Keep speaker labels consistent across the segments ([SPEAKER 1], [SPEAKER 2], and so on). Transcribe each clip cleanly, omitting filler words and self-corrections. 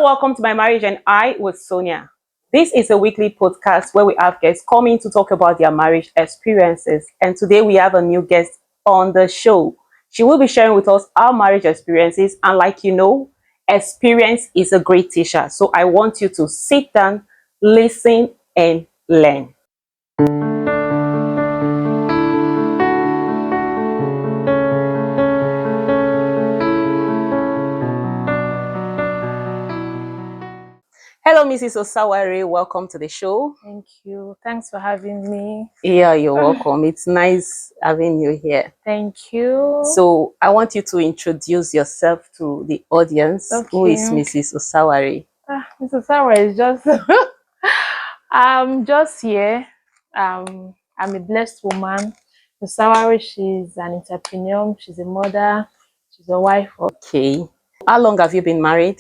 [SPEAKER 1] welcome to my marriage and I with Sonia. This is a weekly podcast where we have guests coming to talk about their marriage experiences. And today we have a new guest on the show. She will be sharing with us our marriage experiences. And like you know, experience is a great teacher. So I want you to sit down, listen, and learn. Hello, Mrs. Osawari. Welcome to the show.
[SPEAKER 2] Thank you. Thanks for having me.
[SPEAKER 1] Yeah, you're welcome. It's nice having you here.
[SPEAKER 2] Thank you.
[SPEAKER 1] So I want you to introduce yourself to the audience.
[SPEAKER 2] Okay.
[SPEAKER 1] Who is Mrs. Osawari?
[SPEAKER 2] Mrs. Sarah is just I'm just here. I'm a blessed woman. Mrs. Sarah, she's an entrepreneur, she's a mother, she's a wife.
[SPEAKER 1] Okay. How long have you been married?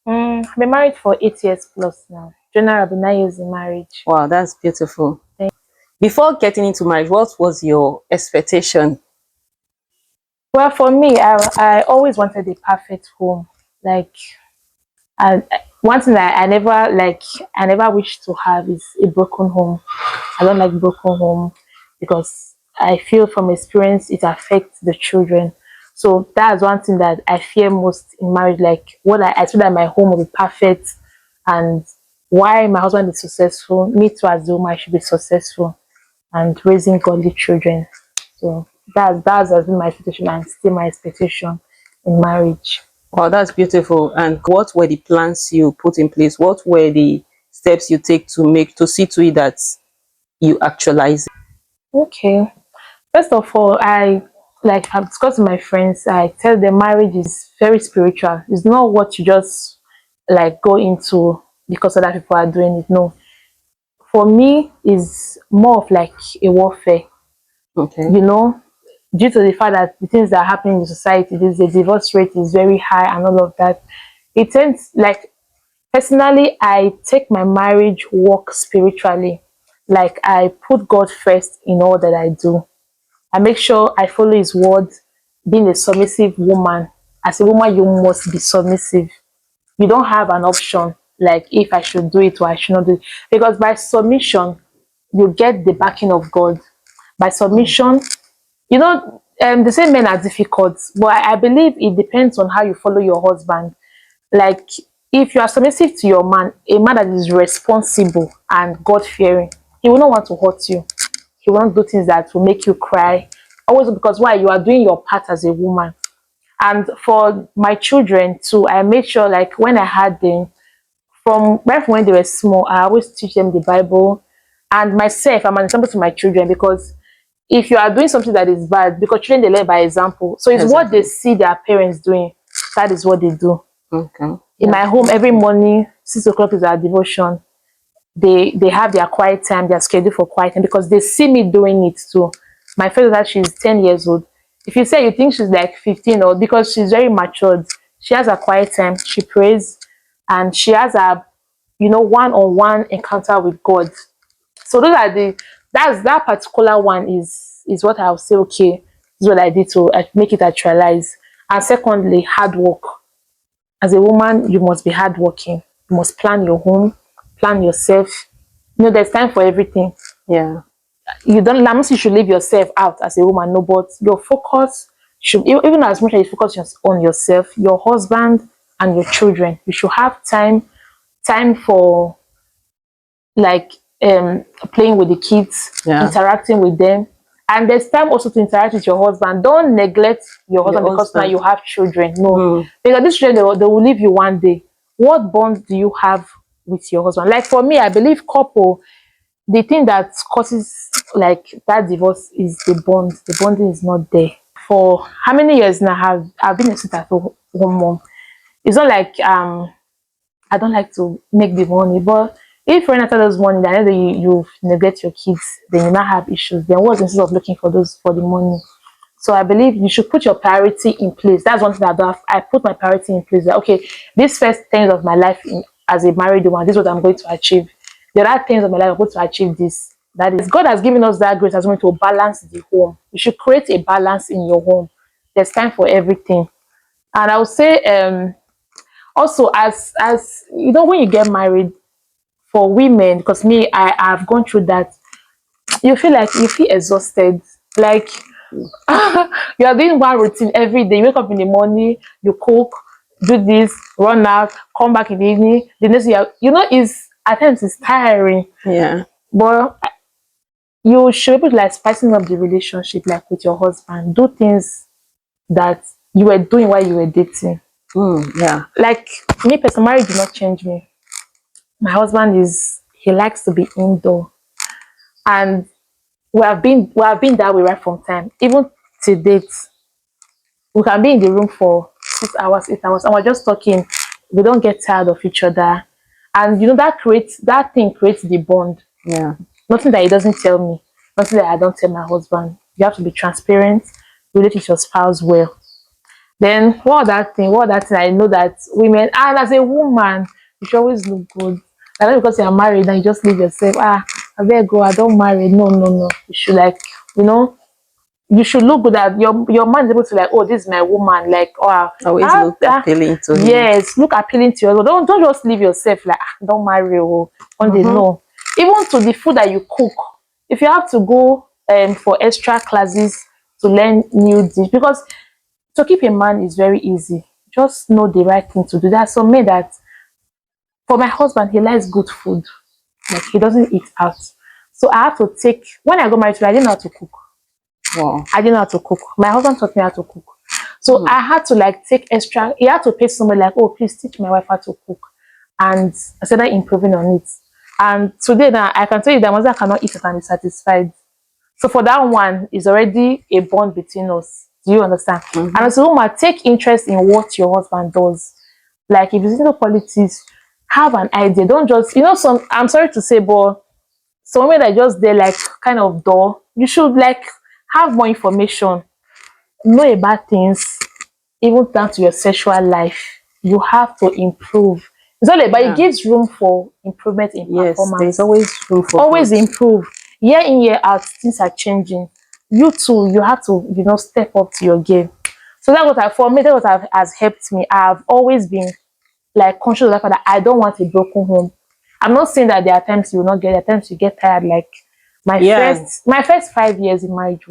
[SPEAKER 2] I've been married for 8 years plus now. Generally, I've been 9 years in marriage.
[SPEAKER 1] Wow, that's beautiful. Before getting into marriage, what was your expectation?
[SPEAKER 2] Well, for me, I always wanted a perfect home. One thing that I never wish to have is a broken home. I don't like broken home because I feel from experience it affects the children. So that's one thing that I fear most in marriage. Like I feel that my home will be perfect, and why my husband is successful, me too as the woman I should be successful and raising godly children. So that has been my expectation and still my expectation in marriage.
[SPEAKER 1] Wow, that's beautiful. And what were the plans you put in place? What were the steps you take to see to it that you actualize it?
[SPEAKER 2] Okay. First of all, I've discussed with my friends. I tell them marriage is very spiritual. It's not what you just go into because other people are doing it. No. For me, it's more of like a warfare.
[SPEAKER 1] Okay.
[SPEAKER 2] You know, due to the fact that the things that are happening in the society, the divorce rate is very high and all of that. It tends personally, I take my marriage work spiritually. Like I put God first in all that I do. I make sure I follow his word. Being a submissive woman, as a woman, you must be submissive. You don't have an option like if I should do it or I should not do it. Because by submission, you get the backing of God. By submission, they say men are difficult, but I believe it depends on how you follow your husband. Like, if you are submissive to your man, a man that is responsible and God-fearing, he will not want to hurt you. He won't do things that will make you cry. Always because why? You are doing your part as a woman. And for my children too, I made sure when I had them, from when they were small, I always teach them the Bible. And myself, I'm an example to my children because if you are doing something that is bad, because children, they learn by example. So it's exactly what they see their parents doing. That is what they do.
[SPEAKER 1] Okay.
[SPEAKER 2] In my home, every morning, 6 o'clock is our devotion. They have their quiet time, their schedule for quiet time because they see me doing it too. My first daughter, she's 10 years old. If you say you think she's like 15 or because she's very matured, she has a quiet time, she prays, and she has a one-on-one encounter with God. So that particular one is what I'll say, okay, this is what I did to make it actualize. And secondly, hard work. As a woman, you must be hardworking. You must plan your home, plan yourself. There's time for everything.
[SPEAKER 1] Yeah.
[SPEAKER 2] You should leave yourself out as a woman, no, but your focus should, even as much as you focus on yourself, your husband and your children, you should have time for playing with the kids, interacting with them. And there's time also to interact with your husband. Don't neglect your husband because now you have children. No, because these children, they will leave you one day. What bond do you have with your husband? Like for me, I believe couple, the thing that causes that divorce is the bond. The bonding is not there. For how many years now I've been a stay-at-home mom. It's not like I don't like to make the money, but if Renata does money, then either you neglect your kids, then you not have issues. Then what's the sense of looking for the money? So I believe you should put your priority in place. That's one thing that I put my priority in place. That, okay, this first 10 years of my life as a married woman, this is what I'm going to achieve. The other 10 years of my life, I'm going to achieve this. That is, God has given us that grace as well to balance the home. You should create a balance in your home. There's time for everything. And I would say, Also, as you know, when you get married, for women, because me, I've gone through that. You feel exhausted, like you are doing one routine every day. You wake up in the morning, you cook, do this, run out, come back in the evening. The next year, is at times it's tiring.
[SPEAKER 1] Yeah.
[SPEAKER 2] But you should be able to like spicing up the relationship, like with your husband. Do things that you were doing while you were dating.
[SPEAKER 1] Yeah.
[SPEAKER 2] Like me, personal marriage did not change me. My husband he likes to be indoor, and we have been that way right from time. Even to date, we can be in the room for 6 hours, 8 hours, and we're just talking. We don't get tired of each other, and that thing creates the bond.
[SPEAKER 1] Yeah.
[SPEAKER 2] Nothing that he doesn't tell me, nothing that I don't tell my husband. You have to be transparent, relate with your spouse well. Then what other thing I know that women, and as a woman, you should always look good. And not because you're married and you just leave yourself, I better go, I don't marry. No, no, no. You should like, you know, you should look good at your man is able to like, oh, this is my woman, like, oh,
[SPEAKER 1] Always look appealing to him.
[SPEAKER 2] yes, look appealing to you. Don't just leave yourself like, don't marry, oh, on the
[SPEAKER 1] Mm-hmm.
[SPEAKER 2] no. Even to the food that you cook, if you have to go for extra classes to learn new dish, because to keep a man is very easy. Just know the right thing to do. That's some men that, for my husband, he likes good food. Like he doesn't eat out. So I have to take, when I got married to him, I didn't know how to cook.
[SPEAKER 1] Wow.
[SPEAKER 2] I didn't know how to cook. My husband taught me how to cook. So I had to like take extra, he had to pay somebody like, oh, please teach my wife how to cook. And I started improving on it. And today now, I can tell you that once I cannot eat it and be satisfied. So for that one, it's already a bond between us. Do you understand? And as a woman, take interest in what your husband does. Like if it's into politics, have an idea. Don't just, I'm sorry to say, but some women that just they're like kind of dull. You should like have more information, know about things, even down to your sexual life. You have to improve. It's all about, it gives room for improvement in
[SPEAKER 1] Yes, there's
[SPEAKER 2] performance.
[SPEAKER 1] always room for
[SPEAKER 2] Always
[SPEAKER 1] growth.
[SPEAKER 2] improve. Year in, year out, things are changing. You too, you have to, step up to your game. So that's what for me, that's what has helped me. I've always been like conscious of the fact that I don't want a broken home. I'm not saying that there are times you will not get, there are times you get tired. Like
[SPEAKER 1] Yeah.
[SPEAKER 2] my first 5 years in marriage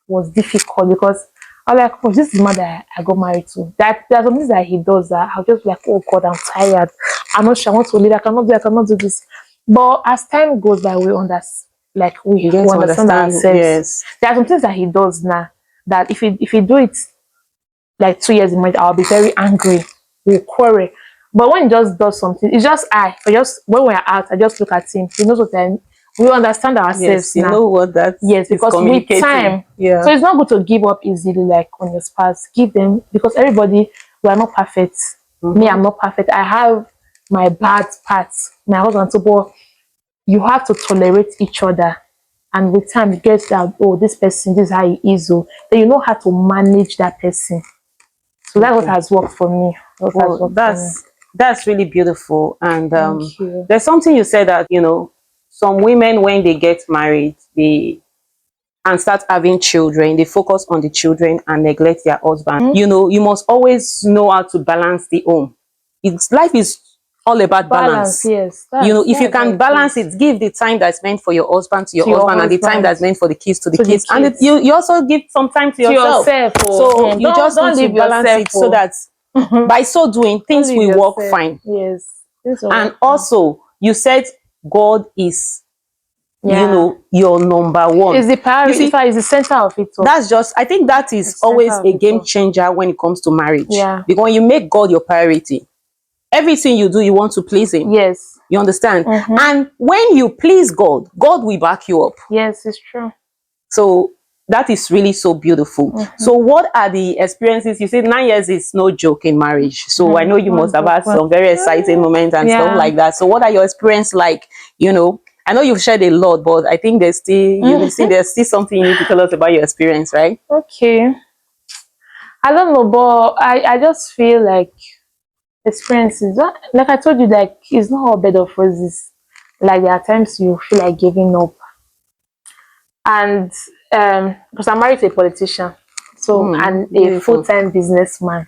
[SPEAKER 2] was difficult, because I was like, oh, this is the man that I got married to. That there are some things that he does that I'll just be like, oh God, I'm tired. I'm not sure I want to leave. I cannot do this. But as time goes by, we understand, like
[SPEAKER 1] You
[SPEAKER 2] we
[SPEAKER 1] get to
[SPEAKER 2] understand
[SPEAKER 1] understand.
[SPEAKER 2] ourselves.
[SPEAKER 1] Yes.
[SPEAKER 2] There are some things that he does now that if he do it like 2 years in marriage, I'll be very angry. We'll quarrel. But when he just does something, it's just I just when we're out, I just look at him. He knows what we understand ourselves
[SPEAKER 1] Yes, you
[SPEAKER 2] now.
[SPEAKER 1] know what that
[SPEAKER 2] Yes,
[SPEAKER 1] is
[SPEAKER 2] because with
[SPEAKER 1] communicating.
[SPEAKER 2] time,
[SPEAKER 1] Yeah.
[SPEAKER 2] so it's not good to give up easily, like on your spouse. Give them, because everybody, we are not perfect. Me, I'm not perfect. I have my bad parts. My husband, so but you have to tolerate each other. And with time, you get that, oh, this person, this is how he is. Oh, then you know how to manage that person. So that's what has worked for me. What has
[SPEAKER 1] Well,
[SPEAKER 2] worked for me.
[SPEAKER 1] that's really beautiful. And
[SPEAKER 2] Thank you.
[SPEAKER 1] there's something you said that, some women, when they get married, they and start having children, they focus on the children and neglect their husband. You must always know how to balance the home. Life is all about
[SPEAKER 2] Balance,
[SPEAKER 1] balance.
[SPEAKER 2] yes.
[SPEAKER 1] If you
[SPEAKER 2] That's how
[SPEAKER 1] can
[SPEAKER 2] it
[SPEAKER 1] balance
[SPEAKER 2] is.
[SPEAKER 1] it, give the time that's meant for your husband to your
[SPEAKER 2] To your
[SPEAKER 1] husband, and the time
[SPEAKER 2] husband,
[SPEAKER 1] that's meant for the kids to the
[SPEAKER 2] to the
[SPEAKER 1] kids. And
[SPEAKER 2] kids.
[SPEAKER 1] you also give some time to
[SPEAKER 2] To
[SPEAKER 1] yourself.
[SPEAKER 2] yourself. Oh.
[SPEAKER 1] So you just need
[SPEAKER 2] Don't
[SPEAKER 1] to
[SPEAKER 2] leave
[SPEAKER 1] balance
[SPEAKER 2] yourself.
[SPEAKER 1] it so
[SPEAKER 2] Oh.
[SPEAKER 1] that by so doing,
[SPEAKER 2] Don't
[SPEAKER 1] things
[SPEAKER 2] leave
[SPEAKER 1] will work
[SPEAKER 2] yourself.
[SPEAKER 1] fine.
[SPEAKER 2] Yes. This will
[SPEAKER 1] And
[SPEAKER 2] work fine.
[SPEAKER 1] also, you said God is,
[SPEAKER 2] Yeah.
[SPEAKER 1] your number
[SPEAKER 2] It's
[SPEAKER 1] one.
[SPEAKER 2] the priority.
[SPEAKER 1] You see,
[SPEAKER 2] It's the center of it all.
[SPEAKER 1] I think that is
[SPEAKER 2] It's center
[SPEAKER 1] always
[SPEAKER 2] of
[SPEAKER 1] a
[SPEAKER 2] it
[SPEAKER 1] game
[SPEAKER 2] all.
[SPEAKER 1] changer when it comes to marriage.
[SPEAKER 2] Yeah.
[SPEAKER 1] Because when you make God your priority, everything you do, you want to please Him.
[SPEAKER 2] Yes.
[SPEAKER 1] You understand? And when you please God, God will back you up.
[SPEAKER 2] Yes, it's true.
[SPEAKER 1] So that is really so beautiful. So what are the experiences? You said 9 years is no joke in marriage. So I know you must have had some very exciting moments and stuff like that. So what are your experience like? I know you've shared a lot, but I think there's still something you need to tell us about your experience, right?
[SPEAKER 2] Okay. I don't know, but I just feel like experiences, like I told you, like it's not all bed of roses. Like there are times you feel like giving up. And because I'm married to a politician, so and a
[SPEAKER 1] Beautiful.
[SPEAKER 2] full-time businessman.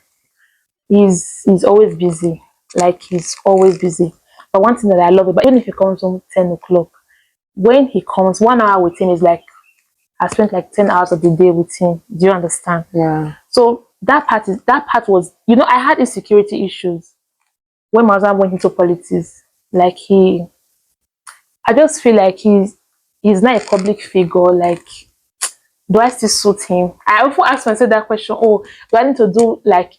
[SPEAKER 2] he's always busy. Like he's always busy. But one thing that I love about, even if he comes home 10 o'clock, when he comes, 1 hour with him is like I spent like 10 hours of the day with him. Do you understand?
[SPEAKER 1] Yeah.
[SPEAKER 2] So that part was, I had insecurity issues when my husband went into politics. Like I just feel like he's not a public figure. Like, do I still suit him? I often ask myself that question. Oh, do I need to do like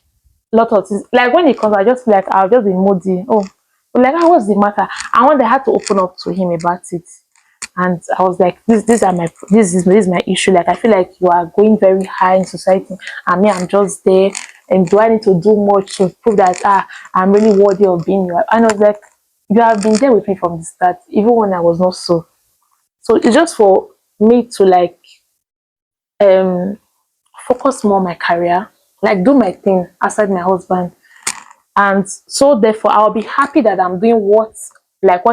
[SPEAKER 2] lot of things? Like when he comes, I just feel like I'll just be moody. Oh, but like, what's the matter? I want I had to open up to him about it, and I was like, this is my issue. Like I feel like you are going very high in society, and me, I'm just there. And do I need to do much to prove that I'm really worthy of being you? And I was like, you have been there with me from the start, even when I was not so. So it's just for me to like um focus more on my career, like do my thing outside my husband. And so therefore I'll be happy that I'm doing what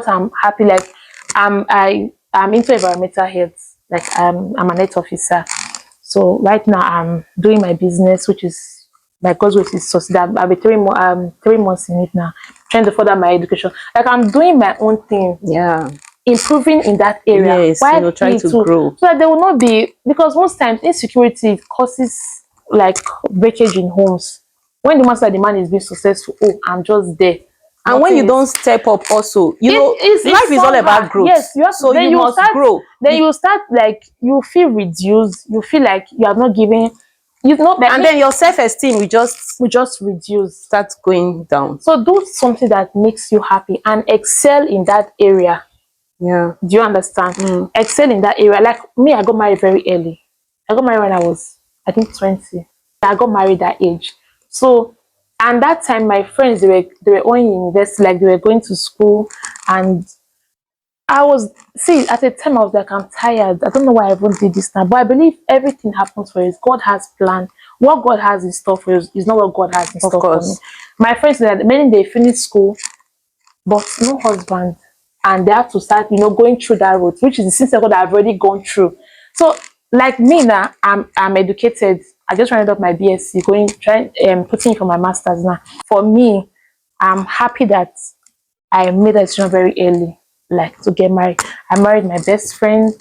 [SPEAKER 2] I'm happy, like I'm into environmental health, like I'm an health officer. So right now I'm doing my business, which is by God's grace is succeed. I'll be 3 months in it now, trying to further my education. Like I'm doing my own thing,
[SPEAKER 1] Yeah.
[SPEAKER 2] improving in that area.
[SPEAKER 1] Yes,
[SPEAKER 2] Why
[SPEAKER 1] trying
[SPEAKER 2] he
[SPEAKER 1] to
[SPEAKER 2] too,
[SPEAKER 1] grow.
[SPEAKER 2] so that there will not be, because most times insecurity causes like breakage in homes. When the man is being successful, oh, I'm just there.
[SPEAKER 1] And when you
[SPEAKER 2] Nothing
[SPEAKER 1] don't
[SPEAKER 2] is.
[SPEAKER 1] step up also,
[SPEAKER 2] It's
[SPEAKER 1] life is all
[SPEAKER 2] somehow,
[SPEAKER 1] about growth.
[SPEAKER 2] yes, you have to,
[SPEAKER 1] So
[SPEAKER 2] then
[SPEAKER 1] you
[SPEAKER 2] you will
[SPEAKER 1] must
[SPEAKER 2] start,
[SPEAKER 1] grow.
[SPEAKER 2] then you start like you feel reduced, you feel like you are not giving, like
[SPEAKER 1] And then your self-esteem will just
[SPEAKER 2] we just reduce.
[SPEAKER 1] start going down.
[SPEAKER 2] So do something that makes you happy and excel in that area.
[SPEAKER 1] Yeah.
[SPEAKER 2] Do you understand? Excel in that area. Like me, I got married very early. I got married when I was, I think, 20. I got married that age. So, and that time, my friends, they were all in university, like they were going to school. And at the time, I was like, I'm tired. I don't know why I even did this now. But I believe everything happens for us. God has planned. What God has in store for us is not what God has in
[SPEAKER 1] Of
[SPEAKER 2] store for me.
[SPEAKER 1] course.
[SPEAKER 2] My friends said, many they finish school, but no husband, and they have to start going through that road, which is the same cycle that I've already gone through. So like me now, I'm educated. I just rounded up my BSc, putting in for my masters now. For me, I'm happy that I made a decision very early, like to get married. I married my best friend.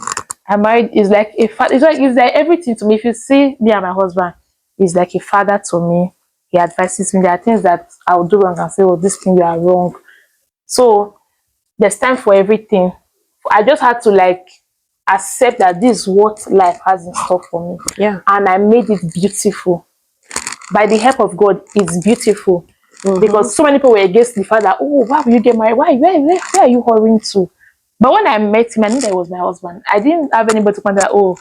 [SPEAKER 2] I married is like it's like everything to me. If you see me and my husband, he's like a father to me. He advises me. There are things that I will do wrong and say, "Oh, this thing you are wrong." So there's time for everything. I just had to like accept that this is what life has in store for me.
[SPEAKER 1] Yeah.
[SPEAKER 2] And I made it beautiful. By the help of God, it's beautiful. Because so many people were against the fact that, oh, why will you get married? Where are you hurrying to? But when I met him, I knew that he was my husband. I didn't have anybody to point that, oh,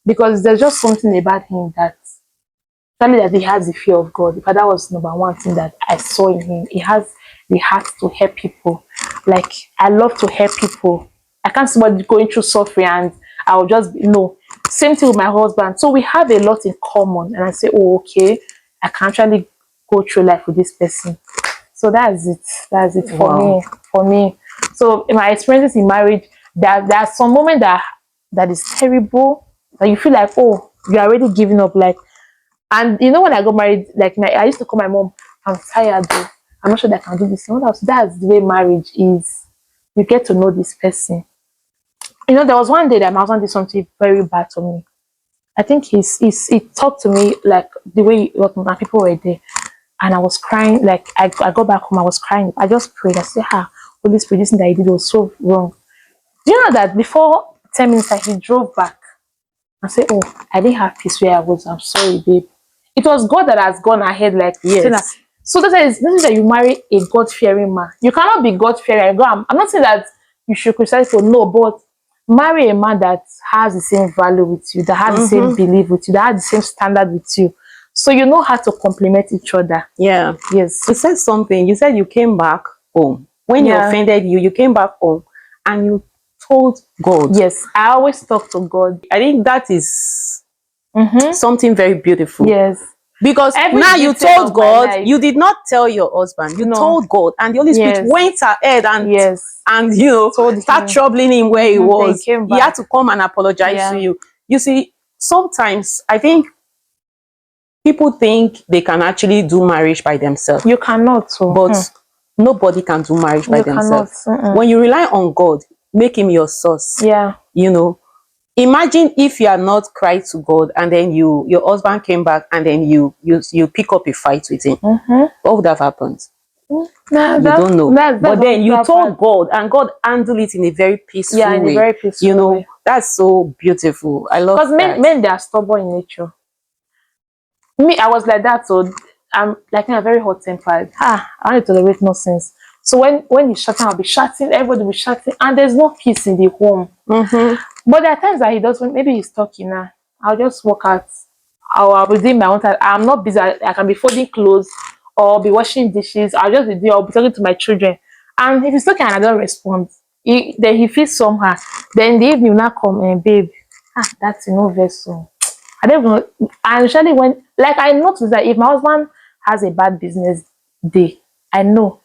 [SPEAKER 2] because there's just something about him that tell me that he has the fear of God. Because that was number one thing that I saw in him. He has the heart to help people. Like I love to help people. I can't see somebody going through suffering and I'll just no. Same thing with my husband. So we have a lot in common. And I say, oh, okay, I can actually go through life with this person. So that's it. That's it for
[SPEAKER 1] Wow.
[SPEAKER 2] me. For me. So in my experiences in marriage, there are some moments that is terrible. That you feel like, oh, you're already giving up. Like, and when I got married, like I used to call my mom, I'm tired though. I'm not sure that I can do this. That's the way marriage is. You get to know this person. There was one day that my husband did something very bad to me. I think he talked to me like the way my people were there. And I was crying, like I got back home, I was crying. I just prayed. I said, Holy Spirit, this thing that he did was so wrong. Do you know that before 10 minutes that he drove back and said, oh, I didn't have peace where I was. I'm sorry, babe. It was God that has gone ahead, like saying that.
[SPEAKER 1] Yes.
[SPEAKER 2] So this is that you marry a God-fearing man. You cannot be God-fearing. I'm not saying that you should criticize for no, but marry a man that has the same value with you, that has the same belief with you, that has the same standard with you. So you know how to complement each other.
[SPEAKER 1] Yeah.
[SPEAKER 2] Yes.
[SPEAKER 1] You said something. You said you came back home. When he
[SPEAKER 2] Yeah.
[SPEAKER 1] offended you, you came back home and you told God.
[SPEAKER 2] Yes. I always talk to God.
[SPEAKER 1] I think that is something very beautiful.
[SPEAKER 2] Yes.
[SPEAKER 1] Because
[SPEAKER 2] Every
[SPEAKER 1] now you
[SPEAKER 2] detail
[SPEAKER 1] told
[SPEAKER 2] of my
[SPEAKER 1] God,
[SPEAKER 2] life.
[SPEAKER 1] you did not tell your husband, you
[SPEAKER 2] No.
[SPEAKER 1] told God, and the Holy Spirit
[SPEAKER 2] Yes.
[SPEAKER 1] went ahead and
[SPEAKER 2] Yes.
[SPEAKER 1] told start
[SPEAKER 2] him.
[SPEAKER 1] troubling him where he was.
[SPEAKER 2] came
[SPEAKER 1] He had
[SPEAKER 2] back.
[SPEAKER 1] to come and apologize
[SPEAKER 2] Yeah.
[SPEAKER 1] to you. You see, sometimes I think People think they can actually do marriage by themselves.
[SPEAKER 2] You cannot. So.
[SPEAKER 1] But nobody can do marriage by
[SPEAKER 2] You
[SPEAKER 1] themselves.
[SPEAKER 2] cannot.
[SPEAKER 1] When you rely on God, make him your source.
[SPEAKER 2] Yeah.
[SPEAKER 1] You know, imagine if you are not cried to God and then your husband came back and then you pick up a fight with him. What would have happened?
[SPEAKER 2] Nah,
[SPEAKER 1] You don't know. But then you told
[SPEAKER 2] God,
[SPEAKER 1] God and God handled it in a very peaceful way.
[SPEAKER 2] Yeah, in a very peaceful
[SPEAKER 1] You know,
[SPEAKER 2] way.
[SPEAKER 1] that's so beautiful. I love
[SPEAKER 2] Because
[SPEAKER 1] that.
[SPEAKER 2] men, they are stubborn in nature. Me, I was like that, so I'm like in a very hot tempered. I wanted to tolerate nonsense. So when he's shouting, I'll be shouting, everybody will be shouting, and there's no peace in the home. But there are times that he does, maybe he's talking now. I'll just walk out. I'll be doing my own time. I'm not busy. I can be folding clothes or be washing dishes. I'll just be doing, I'll be talking to my children. And if he's talking and I don't respond, then he feels somehow. Then in the evening, now come and babe, that's no vessel. I don't know. And usually when, like, I notice that if my husband has a bad business day, I know.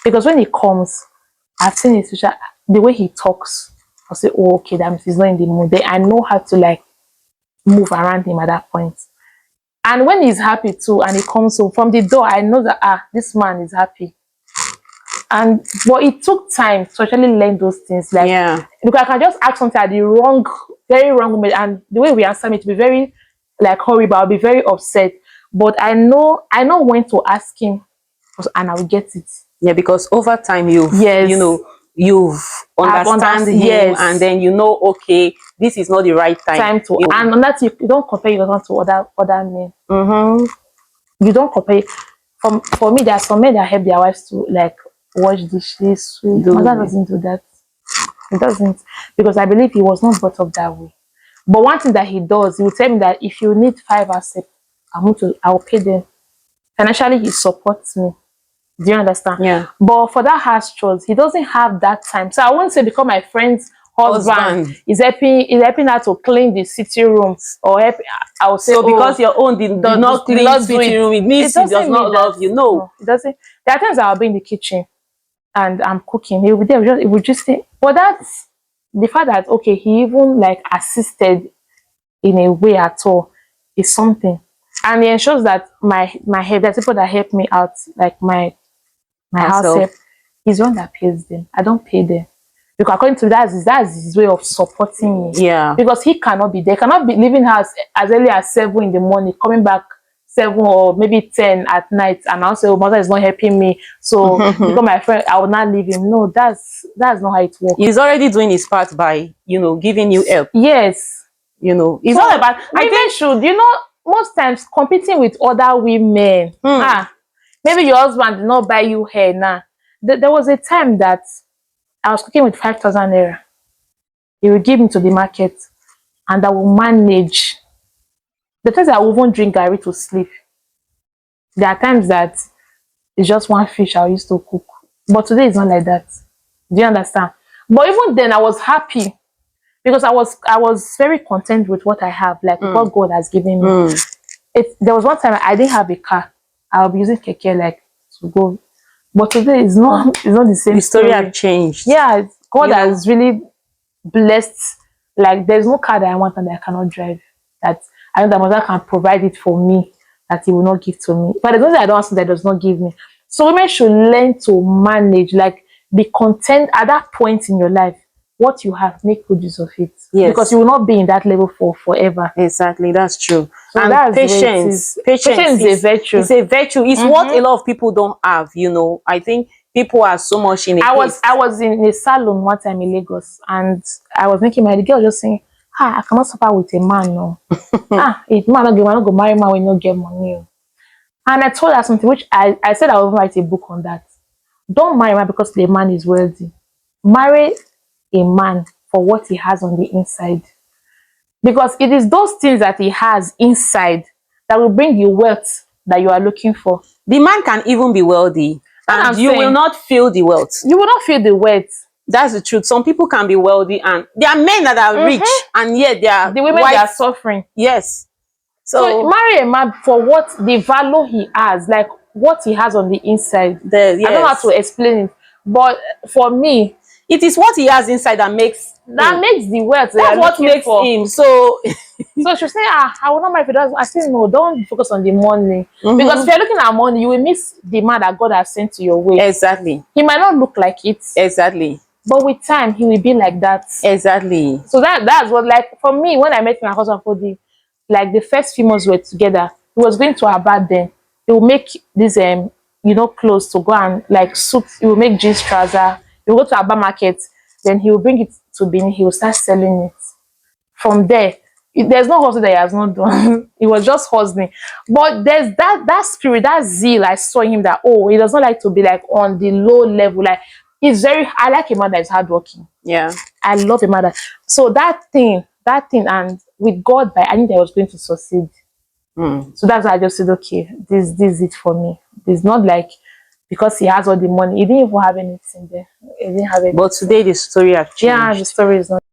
[SPEAKER 2] Because when he comes, I've seen it, the way he talks, I'll say, oh, okay, that means he's not in the mood. Then I know how to, like, move around him at that point. And when he's happy too, and he comes home from the door, I know that, this man is happy. But it took time to actually learn those things. Like, because I can just ask something at the very wrong moment, and the way we answer me to be very, like, horrible. I'll be very upset. But I know when to ask him, and I'll get it.
[SPEAKER 1] Yeah, because over time you've understand him, and then okay, this is not the right time
[SPEAKER 2] to. And on that, you don't compare yourself to other men. You don't compare. For me, there are some men that help their wives to, like, wash dishes. My dad doesn't do that. He doesn't, because I believe he was not brought up that way. But one thing that he does, he will tell me that if you need 5 hours, I'll pay them. Financially, he supports me. Do you understand?
[SPEAKER 1] Yeah.
[SPEAKER 2] But for that house chores, he doesn't have that time. So I won't say because my friend's husband is helping her to clean the sitting room, or help. I will say,
[SPEAKER 1] because your own did not clean the sitting room, it means he does not love you. No,
[SPEAKER 2] it doesn't. There are times I'll be in the kitchen and I'm cooking. He will be there. He will just say, but that's the fact that, okay, he even, like, assisted in a way at all is something. And he ensures that my help, there's people that help me out, like my house help, he's the one that pays them. I don't pay them. Because according to that's his way of supporting me.
[SPEAKER 1] Yeah.
[SPEAKER 2] Because he cannot be there. Cannot be leaving house as early as 7 in the morning, coming back 7 or maybe 10 at night, and I'll say, oh, mother is not helping me. So because my friend, I will not leave him. No, that's not how it works.
[SPEAKER 1] He's already doing his part by, giving you help.
[SPEAKER 2] Yes.
[SPEAKER 1] It's all about,
[SPEAKER 2] I think should, most times competing with other women. Maybe your husband did not buy you hair now. There was a time that I was cooking with 5,000 naira. He will give me to the market, and I will manage. The times I will even drink garri to sleep. There are times that it's just one fish I used to cook. But today it's not like that. Do you understand? But even then I was happy, because I was very content with what I have, like what God has given me. There was one time I didn't have a car. I'll be using keke, like, to go. But today it's not the same.
[SPEAKER 1] The story has changed.
[SPEAKER 2] Yeah, God has really blessed. Like, there's no car that I want and that I cannot drive. That I know that my mother can provide it for me, that he will not give to me. But there's nothing I don't want that does not give me. So women should learn to manage, like, be content at that point in your life. What you have, make good use of it.
[SPEAKER 1] Yes.
[SPEAKER 2] Because you will not be in that level for forever.
[SPEAKER 1] Exactly, that's true.
[SPEAKER 2] So
[SPEAKER 1] and
[SPEAKER 2] that's
[SPEAKER 1] patience
[SPEAKER 2] is a virtue.
[SPEAKER 1] It's a virtue. It's what a lot of people don't have. I think people are so much in a
[SPEAKER 2] I was in a salon one time in Lagos, and I was making the girl just saying, I cannot suffer with a man, no. If man not go marry man when you get money. And I told her something which I said I will write a book on that. Don't marry man because the man is wealthy. Marry a man for what he has on the inside. Because it is those things that he has inside that will bring you wealth that you are looking for.
[SPEAKER 1] The man can even be wealthy, and you will not feel the wealth.
[SPEAKER 2] You will not feel the wealth.
[SPEAKER 1] That's the truth. Some people can be wealthy, and there are men that are rich, and yet the women
[SPEAKER 2] they are suffering.
[SPEAKER 1] Yes.
[SPEAKER 2] So marry a man for what the value he has, like what he has on the inside. I don't know how to explain it, but for me,
[SPEAKER 1] It is what he has inside that makes
[SPEAKER 2] makes the wealth
[SPEAKER 1] that's what makes him. So
[SPEAKER 2] so she say, I will not marry if it doesn't. I say no, don't focus on the money. Because if you're looking at money, you will miss the man that God has sent to your way.
[SPEAKER 1] exactly.
[SPEAKER 2] He might not look like it.
[SPEAKER 1] Exactly.
[SPEAKER 2] But with time, he will be like that.
[SPEAKER 1] Exactly.
[SPEAKER 2] So that's what, like, for me, when I met my husband for like the first few months we were together, he was going to Abad then. He will make this clothes to go and like suit. He will make jeans trouser. He will go to Abba market, then he will bring it to Benin. He will start selling it. From there, there's no hustle that he has not done. It was just hustling. But there's that spirit, that zeal I saw in him, that he does not like to be like on the low level. Like, I like a man that is hardworking.
[SPEAKER 1] Yeah.
[SPEAKER 2] I love a man that, so that thing, and with God, I knew that I was going to succeed. So that's why I just said, okay, this is it for me. It's not like because he has all the money, he didn't even have anything there. He didn't have anything.
[SPEAKER 1] But today the story has changed.
[SPEAKER 2] Yeah, the story is not